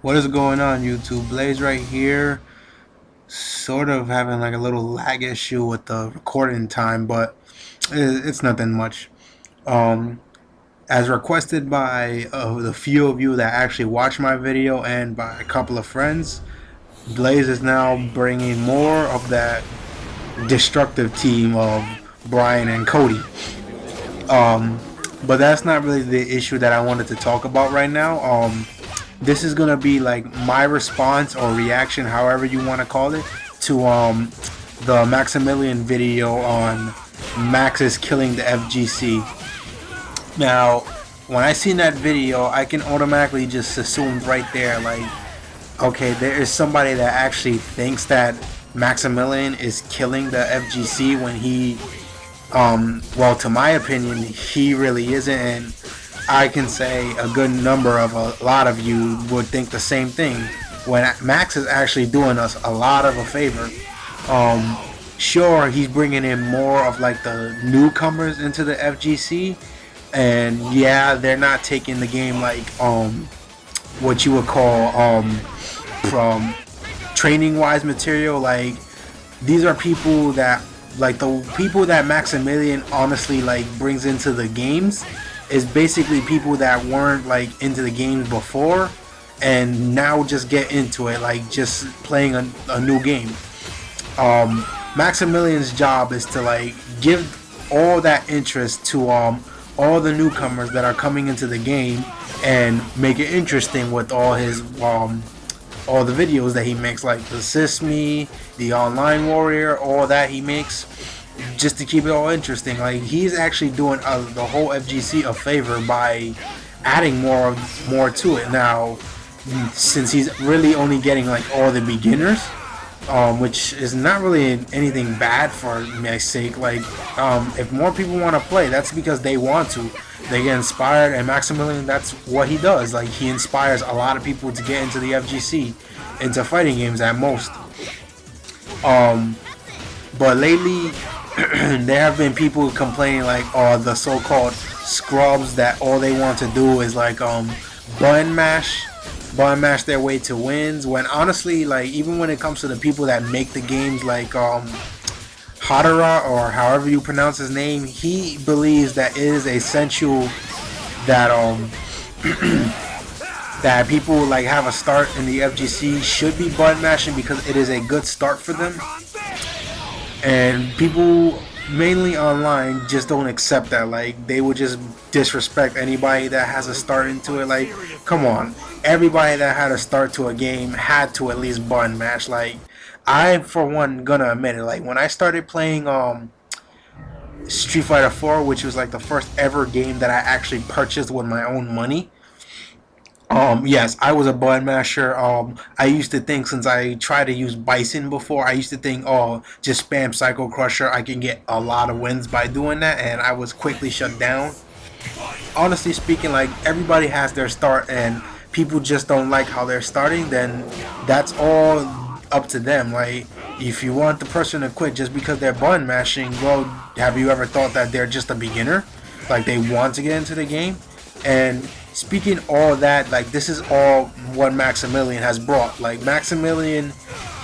What is going on, YouTube? Blaze right here. Sort of having like a little lag issue with the recording time, but it's nothing much. Um, as requested by the few of you that actually watch my video and by a couple of friends, Blaze is now bringing more of that destructive team of Brian and Cody. Um, but that's not really the issue that I wanted to talk about right now. This is gonna be like my response or reaction, however you want to call it, to the Maximillion video on Max's killing the FGC. Now, when I seen that video, I can automatically just assume right there, like, okay, there is somebody that actually thinks that Maximillion is killing the FGC when he, well, to my opinion, he really isn't, and I can say a good number of a lot of you would think the same thing when Max is actually doing us a lot of a favor. Sure, he's bringing in more of like the newcomers into the FGC, and yeah, they're not taking the game like what you would call from training wise material. Like, these are people that, like, the people that Maximillion honestly like brings into the games is basically people that weren't like into the games before and now just get into it, like just playing a new game. Maximillion's job is to like give all that interest to all the newcomers that are coming into the game and make it interesting with all his all the videos that he makes, like the Sisme, the Online Warrior, all that he makes, just to keep it all interesting. Like, he's actually doing the whole FGC a favor by adding more to it. Now, since he's really only getting like all the beginners, which is not really anything bad for my sake. Like, if more people want to play, that's because they want to. They get inspired, and Maximillion, that's what he does. Like, he inspires a lot of people to get into the FGC, into fighting games at most. But lately, there have been people complaining, like, oh, the so-called scrubs, that all they want to do is like button mash their way to wins. When honestly, like, even when it comes to the people that make the games, like Hadara, or however you pronounce his name, he believes that it is essential that that people like have a start in the FGC should be button mashing, because it is a good start for them. And people, mainly online, just don't accept that. Like, they would just disrespect anybody that has a start into it. Like, come on, everybody that had a start to a game had to at least button mash. Like, I, for one, gonna admit it, like, when I started playing Street Fighter 4, which was like the first ever game that I actually purchased with my own money, yes, I was a button masher. I used to think, since I tried to use Bison before, I used to think, oh, just spam Psycho Crusher, I can get a lot of wins by doing that, and I was quickly shut down. Honestly speaking, like, everybody has their start, and people just don't like how they're starting, then that's all up to them. Like, if you want the person to quit just because they're button mashing, well, have you ever thought that they're just a beginner? Like, they want to get into the game? And speaking all that, like, this is all what Maximillion has brought. Like, Maximillion,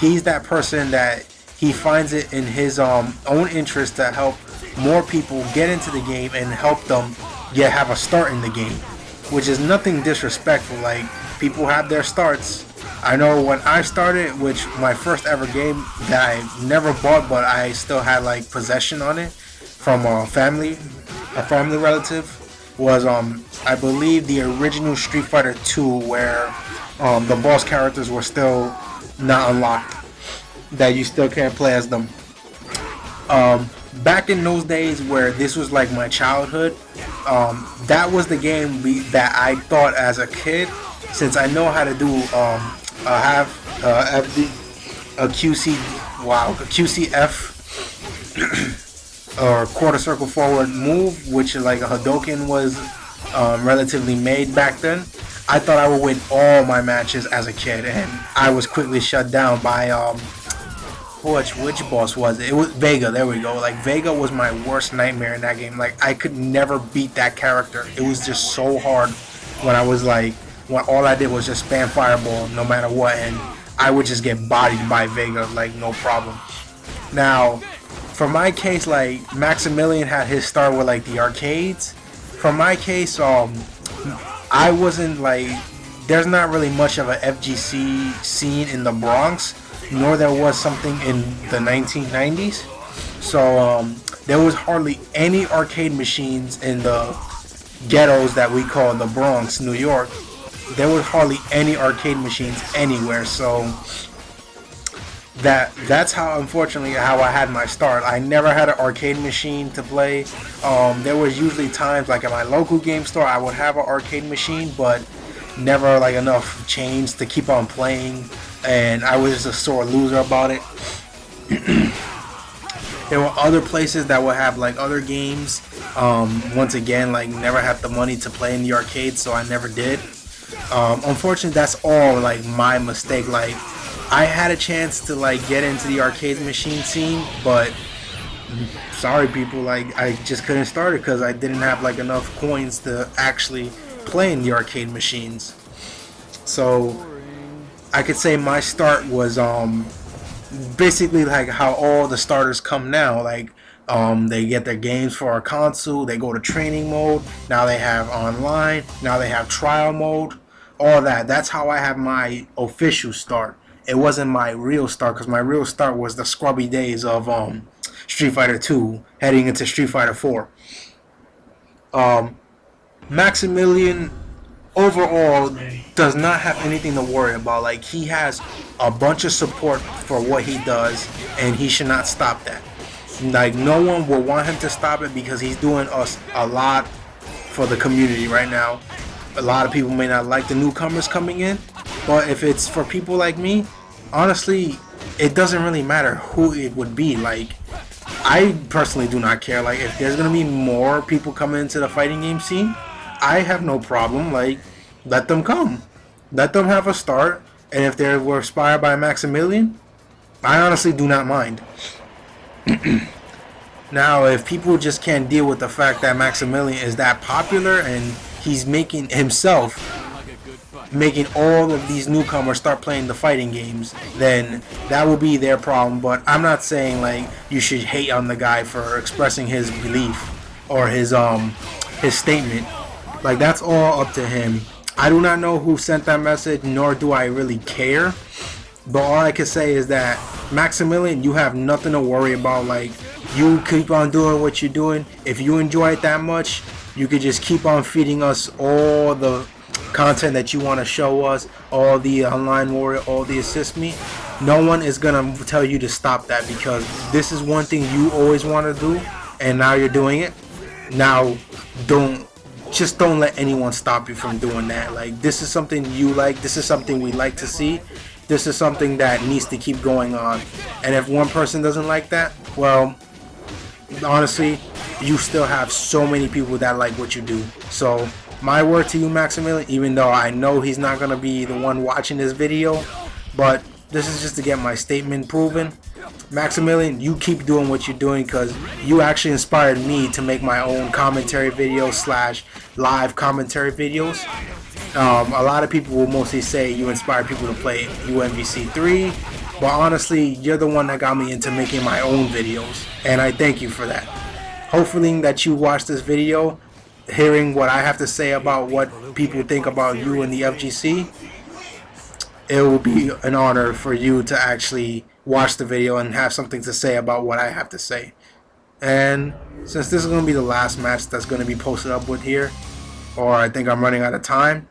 he's that person that he finds it in his own interest to help more people get into the game and help them have a start in the game, which is nothing disrespectful. Like, people have their starts. I know when I started, which my first ever game that I never bought, but I still had like possession on it from a family relative, was I believe the original Street Fighter 2, where the boss characters were still not unlocked, that you still can't play as them. Back in those days where this was like my childhood, that was the game that I thought as a kid, since I know how to do a QCF or quarter circle forward move, which is like a Hadoken was relatively made back then. I thought I would win all my matches as a kid, and I was quickly shut down by which boss was it? It was Vega. There we go. Like, Vega was my worst nightmare in that game. Like, I could never beat that character. It was just so hard when I was like when all I did was just spam fireball no matter what, and I would just get bodied by Vega like no problem. Now, for my case, like Maximillion had his start with like the arcades. For my case, I wasn't like, there's not really much of a FGC scene in the Bronx, nor there was something in the 1990s. So there was hardly any arcade machines in the ghettos that we call the Bronx, New York. There was hardly any arcade machines anywhere. So that's how, unfortunately, how I had my start. I never had an arcade machine to play. There was usually times like at my local game store I would have an arcade machine, but never like enough change to keep on playing, and I was a sore loser about it. There were other places that would have like other games. Once again, like never had the money to play in the arcade, so I never did. Unfortunately, that's all like my mistake. Like I had a chance to like get into the arcade machine scene, but sorry people, like I just couldn't start it because I didn't have like enough coins to actually play in the arcade machines. So I could say my start was basically like how all the starters come now. Like they get their games for our console, they go to training mode, now they have online, now they have trial mode, all that. That's how I have my official start. It wasn't my real start, because my real start was the scrubby days of Street Fighter 2 heading into Street Fighter 4. Maximillion overall does not have anything to worry about. Like he has a bunch of support for what he does, and he should not stop that. Like no one will want him to stop it, because he's doing us a lot for the community right now. A lot of people may not like the newcomers coming in, but if it's for people like me, honestly, it doesn't really matter who it would be. Like I personally do not care. Like if there's gonna be more people coming into the fighting game scene, I have no problem. Like let them come, let them have a start, and if they were inspired by Maximillion, I honestly do not mind. Now, if people just can't deal with the fact that Maximillion is that popular and he's making all of these newcomers start playing the fighting games, then that will be their problem. But I'm not saying like you should hate on the guy for expressing his belief or his statement. Like that's all up to him. I do not know who sent that message, nor do I really care. But all I can say is that Maximillion, you have nothing to worry about. Like you keep on doing what you're doing. If you enjoy it that much, you could just keep on feeding us all the content that you want to show us, all the online warrior, all the assist me. No one is gonna tell you to stop that, because this is one thing you always want to do, and now you're doing it. Now don't let anyone stop you from doing that. Like this is something you like, this is something we like to see, this is something that needs to keep going on. And if one person doesn't like that, well, honestly, you still have so many people that like what you do. So my word to you, Maximillion, even though I know he's not going to be the one watching this video, but this is just to get my statement proven. Maximillion, you keep doing what you're doing, because you actually inspired me to make my own commentary videos / live commentary videos. A lot of people will mostly say you inspire people to play UMVC 3, but honestly, you're the one that got me into making my own videos, and I thank you for that. Hopefully that you watch this video, hearing what I have to say about what people think about you in the FGC, it will be an honor for you to actually watch the video and have something to say about what I have to say. And since this is going to be the last match that's going to be posted up with here, or I think I'm running out of time,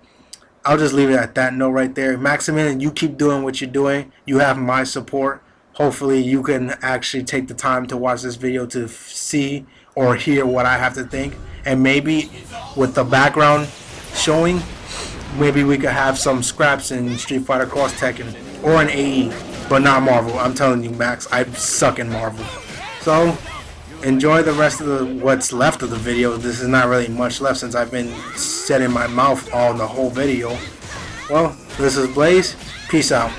I'll just leave it at that note right there. Maximillion, you keep doing what you're doing. You have my support. Hopefully you can actually take the time to watch this video to see or hear what I have to think. And maybe with the background showing, maybe we could have some scraps in Street Fighter Cross Tekken or in AE, but not Marvel. I'm telling you, Max, I suck in Marvel. So enjoy the rest of what's left of the video. This is not really much left, since I've been setting my mouth on the whole video. Well, this is Blaze. Peace out.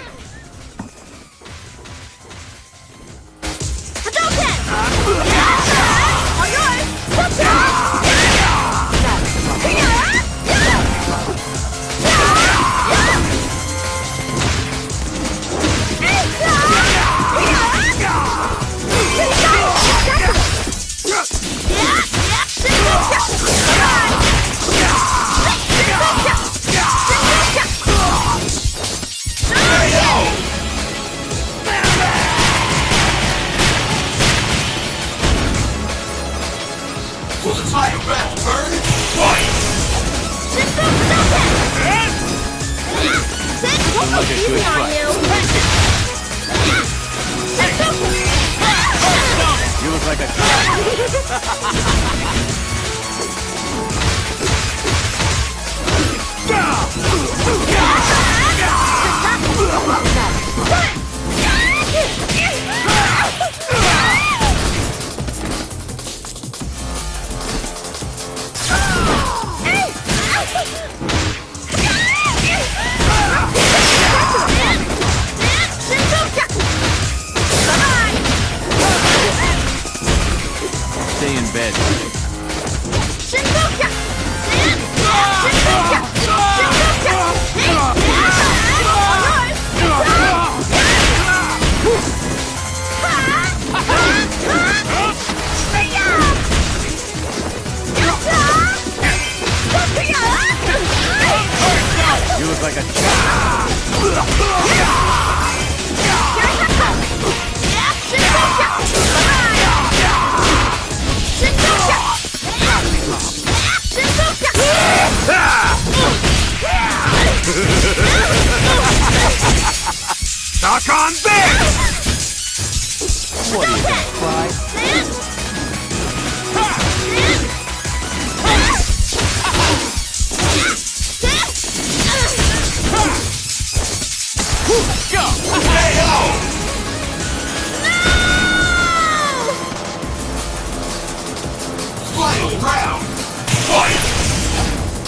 good fight. You look like a stay in bed. You look like a child. Knock on this! What are you gonna cry? Go! Stay home! Final round! Fight!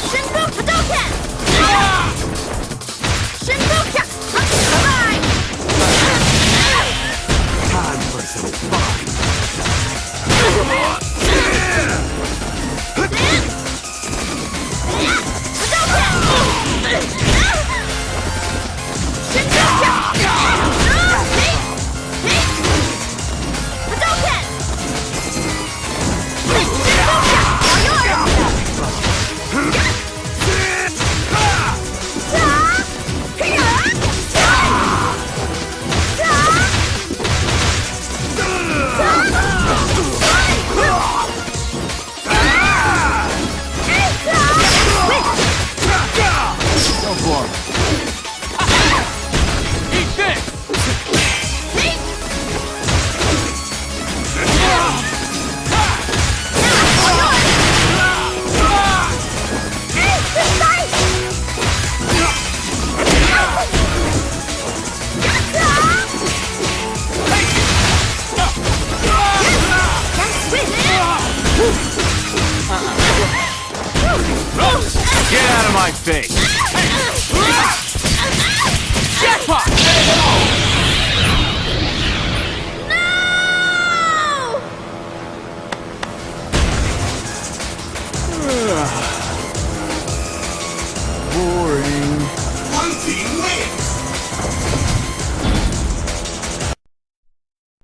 Shinbu Hadouken! Shinbu Time for some fun. Get out of my face!